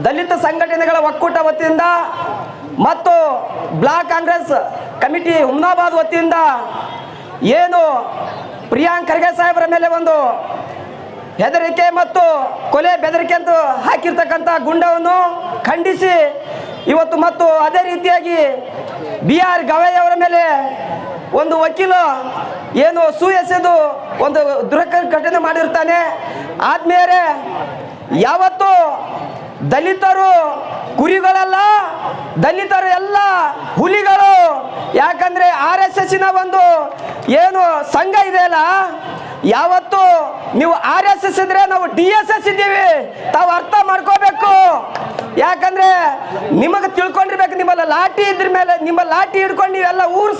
ದಲಿತ ಸಂಘಟನೆಗಳ ಒಕ್ಕೂಟ ವತಿಯಿಂದ ಮತ್ತು ಬ್ಲಾಕ್ ಕಾಂಗ್ರೆಸ್ ಕಮಿಟಿ ಹುಮ್ನಾಬಾದ್ ವತಿಯಿಂದ ಏನು ಪ್ರಿಯಾಂಕ್ ಖರ್ಗೆ ಸಾಹೇಬರ ಮೇಲೆ ಒಂದು ಹೆದರಿಕೆ ಮತ್ತು ಕೊಲೆ ಬೆದರಿಕೆ ಅಂತ ಹಾಕಿರ್ತಕ್ಕಂಥ ಗುಂಡವನ್ನು ಖಂಡಿಸಿ ಇವತ್ತು ಮತ್ತು ಅದೇ ರೀತಿಯಾಗಿ BR ಗವಾಯಿ ಅವರ ಮೇಲೆ ಒಂದು ವಕೀಲ ಏನು ಎಸೆದು ಒಂದು ದುರ್ಘಟನೆ ಮಾಡಿರ್ತಾನೆ. ಆದ್ಮೇಲೆ ಯಾವತ್ತು ದಲಿತರು ಕುರಿಗಳಲ್ಲ, ದಲಿತರು ಎಲ್ಲ ಹುಲಿಗಳು. ಯಾಕಂದ್ರೆ RSSನ ಒಂದು ಏನು ಸಂಘ ಇದೆಯಲ್ಲ, ಯಾವತ್ತು ನೀವು RSS ಇದ್ರೆ ನಾವು DSS ಇದ್ದೀವಿ, ತಾವು ಅರ್ಥ ಮಾಡ್ಕೋಬೇಕು. ಯಾಕಂದ್ರೆ ನಿಮಗೆ ತಿಳ್ಕೊಂಡಿರ್ಬೇಕು, ನಿಮ್ಮಲ್ಲ ಲಾಠಿ ಇದ್ರ ಮೇಲೆ ನಿಮ್ಮ ಲಾಠಿ ಹಿಡ್ಕೊಂಡು ನೀವೆಲ್ಲ ಊರು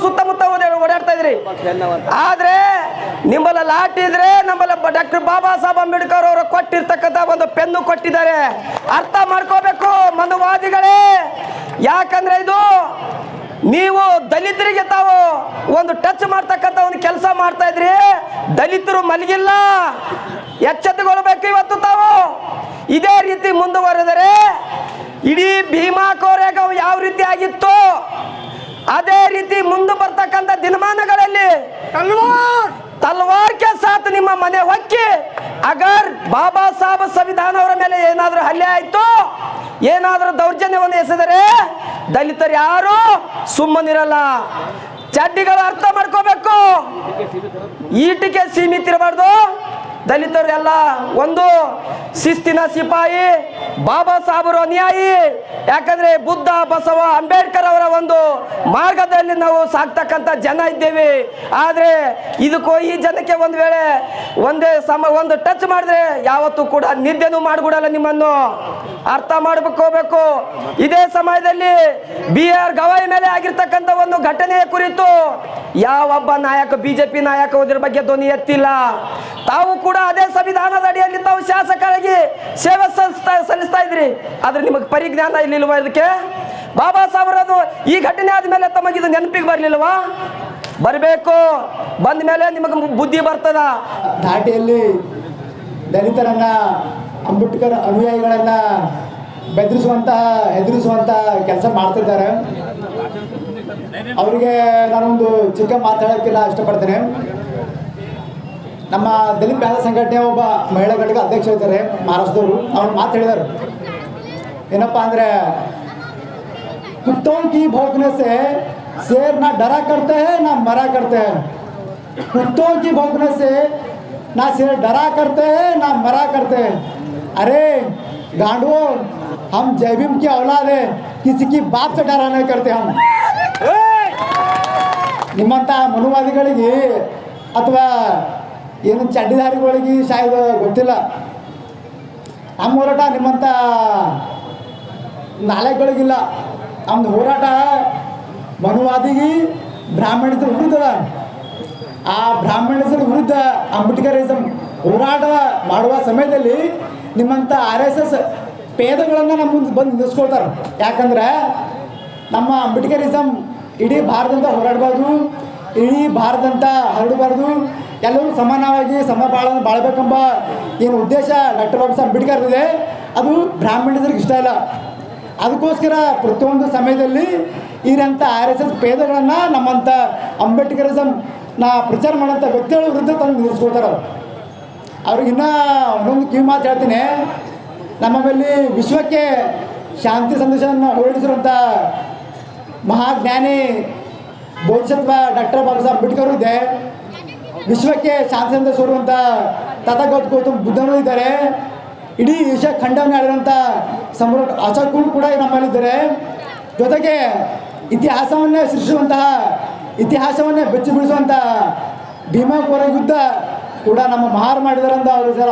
ಸುತ್ತಮುತ್ತ ಓಡಾಡ್ತಾ ಇದ್ರಿ. ಆದ್ರೆ ನಿಮ್ಮಲ್ಲ ಲಾಠಿ ಇದ್ರೆ ನಮ್ಮಲ್ಲ ಡಾಕ್ಟರ್ ಬಾಬಾ ಸಾಹೇಬ್ ಅಂಬೇಡ್ಕರ್ ಅವರು ಕೊಟ್ಟಿರ್ತಕ್ಕಂಥ ಒಂದು ಪೆನ್ನು ಕೊಟ್ಟಿದ್ದಾರೆ. ಅರ್ಥ ಮಾಡ್ಕೋಬೇಕು ಮನುವಾದಿಗಳೇ. ಯಾಕಂದ್ರೆ ಇದು ನೀವು ದಲಿತರಿಗೆ ತಾವು ಒಂದು ಟಚ್ ಮಾಡ್ತಕ್ಕಂಥ ಒಂದು ಕೆಲಸ ಮಾಡ್ತಾ ಇದ್ರಿ. ದಲಿತರು ಮಲಗಿಲ್ಲ, ಎಚ್ಚೆತ್ತುಕೊಳ್ಬೇಕು. ಇವತ್ತು ತಾವು ಇದೇ ರೀತಿ ಮುಂದುವರೆದರೆ ಇಡೀ ಭೀಮಾ ಕೋರೆಗಾಂವ್ ಯಾವ ರೀತಿ ಆಗಿತ್ತು ಅದೇ ರೀತಿ ಮುಂದೆ ಬರ್ತಕ್ಕಂಥ ದಿನಮಾನಗಳಲ್ಲಿ ತಲ್ವಾರ್ ಕೆ ಸಾಥ್ ನಿಮ್ಮ ಮನೆ ಹೊಕ್ಕಿ ಅಗರ್ ಬಾಬಾ ಸಾಹೇಬ್ ಸಂವಿಧಾನ ಅವರ ಮೇಲೆ ಏನಾದರೂ ಹಲ್ಲೆ ಆಯ್ತು, ಏನಾದರೂ ದೌರ್ಜನ್ಯವನ್ನು ಎಸೆದರೆ ದಲಿತರು ಯಾರು ಸುಮ್ಮನಿರಲ್ಲ. ಚಡ್ಡಿಗಳು ಅರ್ಥ ಮಾಡ್ಕೋಬೇಕು. ಈಟಿಗೆ ಸೀಮಿತ ಇರಬಾರ್ದು. ದಲಿತರು ಎಲ್ಲ ಒಂದು ಶಿಸ್ತಿನ ಸಿಪಾಯಿ, ಬಾಬಾ ಸಾಹೇಬರು ಅನ್ಯಾಯಿ. ಯಾಕಂದ್ರೆ ಬುದ್ಧ, ಬಸವ, ಅಂಬೇಡ್ಕರ್ ಅವರ ಒಂದು ಮಾರ್ಗದಲ್ಲಿ ನಾವು ಸಾಕ್ತಕ್ಕಂಥ ಜನ ಇದ್ದೇವೆ. ಆದ್ರೆ ಇದಕ್ಕೂ ಈ ಜನಕ್ಕೆ ಒಂದು ವೇಳೆ ಒಂದು ಟಚ್ ಮಾಡಿದ್ರೆ ಯಾವತ್ತೂ ಕೂಡ ನಿದ್ದೆನೂ ಮಾಡಿಬಿಡಲ್ಲ. ನಿಮ್ಮನ್ನು ಅರ್ಥ ಮಾಡ್ಕೋಬೇಕು. ಇದೇ ಸಮಯದಲ್ಲಿ BR ಗವಾಯಿ ಮೇಲೆ ಆಗಿರ್ತಕ್ಕಂಥ ಒಂದು ಘಟನೆಯ ಕುರಿತು ಯಾವೊಬ್ಬ ನಾಯಕ BJP ನಾಯಕ ಇದ್ರ ಬಗ್ಗೆ ಧ್ವನಿ ಎತ್ತಿಲ್ಲ. ತಾವು ಕೂಡ ಅದೇ ಸಂವಿಧಾನದ ಅಡಿಯಲ್ಲಿ ತಾವು ಶಾಸಕರಾಗಿ ಸೇವೆ ಸಲ್ಲಿಸ್ತಾ ಇದ್ರಿ. ಆದ್ರೆ ನಿಮಗೆ ಪರಿಜ್ಞಾನ ಇರ್ಲಿಲ್ವಾ? ಇದಕ್ಕೆ ಬಾಬಾ ಸಾಹೇಬರದು ಈ ಘಟನೆ ಆದ್ಮೇಲೆ ತಮಗಿದು ನೆನಪಿಗೆ ಬರ್ಲಿಲ್ವಾ? ಬರಬೇಕು. ಬಂದ ಮೇಲೆ ನಿಮಗೆ ಬುದ್ಧಿ ಬರ್ತದ. ಘಾಟಿಯಲ್ಲಿ ದಲಿತರನ್ನ, ಅಂಬೇಡ್ಕರ್ ಅನುಯಾಯಿಗಳನ್ನ ಹೆದರಿಸುವಂತಹ ಕೆಲಸ ಮಾಡ್ತಿದ್ದಾರೆ. ಅವರಿಗೆ ನಾನೊಂದು ಚಿಕ್ಕ ಮಾತಾಡೋಕ್ಕೆ ಇಷ್ಟಪಡ್ತೇನೆ. ನಮ್ಮ ದಲಿತ ಬ್ಯಾದ ಸಂಘಟನೆಯ ಒಬ್ಬ ಮಹಿಳಾ ಘಟಕ ಅಧ್ಯಕ್ಷ ಇದ್ದಾರೆ ಮಹಾರಾಷ್ಟ್ರದವರು. ಅವ್ರು ಮಾತು ಹೇಳಿದರು ಏನಪ್ಪ ಅಂದರೆ, कुत्तों की भौंकने से शेर ना डरा करते हैं ना मरा करते हैं. कुत्तों की भौंकने से ना शेर डरा करते हैं ना मरा करते हैं. अरे गांडुओं, हम जय भीम की औलाद है, किसी की बात से डरा नहीं करते हम. ನಿಮ್ಮಂಥ ಮನುವಾದಿಗಳಿಗೆ ಅಥವಾ ಏನು ಚಡ್ಡಿದಾರಿಗಳಿಗೆ ಶಾಯದ ಗೊತ್ತಿಲ್ಲ. ನಮ್ಮ ಹೋರಾಟ ನಿಮ್ಮಂಥ ನಾಲೆಗಳಿಗಿಲ್ಲ. ನಮ್ಮದು ಹೋರಾಟ ಮನುವಾದಿಗೆ ಬ್ರಾಹ್ಮಣಿಸರ ವಿರುದ್ಧ. ಆ ಬ್ರಾಹ್ಮಣಿಸರ ವಿರುದ್ಧ ಅಂಬೇಡ್ಕರಿಸಮ್ ಹೋರಾಟ ಮಾಡುವ ಸಮಯದಲ್ಲಿ ನಿಮ್ಮಂಥ RSS ಪೇದಗಳನ್ನು ನಮ್ಮ ಮುಂದೆ ಬಂದು ನಿಲ್ಲಿಸ್ಕೊಳ್ತಾರೆ. ಯಾಕಂದ್ರೆ ನಮ್ಮ ಅಂಬೇಡ್ಕರಿಸಮ್ ಇಡೀ ಭಾರತದಂತ ಹೋರಾಡಬಾರ್ದು, ಇಡೀ ಭಾರತದಂತ ಹರಡಬಾರ್ದು, ಎಲ್ಲರೂ ಸಮಾನವಾಗಿ ಬಾಳಬೇಕೆಂಬ ಏನು ಉದ್ದೇಶ ಡಾಕ್ಟರ್ ಬಾಬಾ ಸಾಹೇಬ್ ಅಂಬೇಡ್ಕರ್ ಇದೆ, ಅದು ಬ್ರಾಹ್ಮಣರಿಗೆ ಇಷ್ಟ ಇಲ್ಲ. ಅದಕ್ಕೋಸ್ಕರ ಪ್ರತಿಯೊಂದು ಸಮಯದಲ್ಲಿ ಈರಂಥ RSS ಪೇದಗಳನ್ನು ನಮ್ಮಂಥ ಅಂಬೇಡ್ಕರಿಸಮ್ನ ಪ್ರಚಾರ ಮಾಡೋಂಥ ವ್ಯಕ್ತಿಗಳ ವಿರುದ್ಧ ತಂದು ನಿಲ್ಲಿಸ್ಕೊಳ್ತಾರೆ. ಅವ್ರಿಗೆ ಇನ್ನೂ ಒಂದೊಂದು ಕಿವಿ ಮಾತು ಹೇಳ್ತೀನಿ. ನಮ್ಮ ಮೇಲೆ ವಿಶ್ವಕ್ಕೆ ಶಾಂತಿ ಸಂದೇಶವನ್ನು ಹೊರಡಿಸಿರುವಂಥ ಮಹಾಜ್ಞಾನಿ ಬೋಧಿಸತ್ವ ಡಾಕ್ಟರ್ ಬಾಬಾ ಸಾಹೇಬ್ ಅಂಬೇಡ್ಕರ್ ಇದೆ. ವಿಶ್ವಕ್ಕೆ ಶಾಂತಿ ಸಂದೇಶ ಹೊರುವಂಥ ತಥಾಗತ ಗೌತಮ ಬುದ್ಧನೂ ಇದ್ದಾರೆ. ಇಡೀ ಏಷ್ಯಾ ಖಂಡವನ್ನು ಆಳಿರುವಂಥ ಸಮ್ರಾಟ್ ಅಶೋಕರು ಕೂಡ ನಮ್ಮಲ್ಲಿದ್ದಾರೆ. ಜೊತೆಗೆ ಇತಿಹಾಸವನ್ನೇ ಸೃಷ್ಟಿಸುವಂತಹ, ಇತಿಹಾಸವನ್ನೇ ಬೆಚ್ಚಿ ಬೀಳಿಸುವಂಥ ಭೀಮಾ ಕೋರೆ ಯುದ್ಧ ಕೂಡ ನಮ್ಮ ಮಹಾರು ಮಾಡಿದಾರಂತ ಅವರು ಸಲ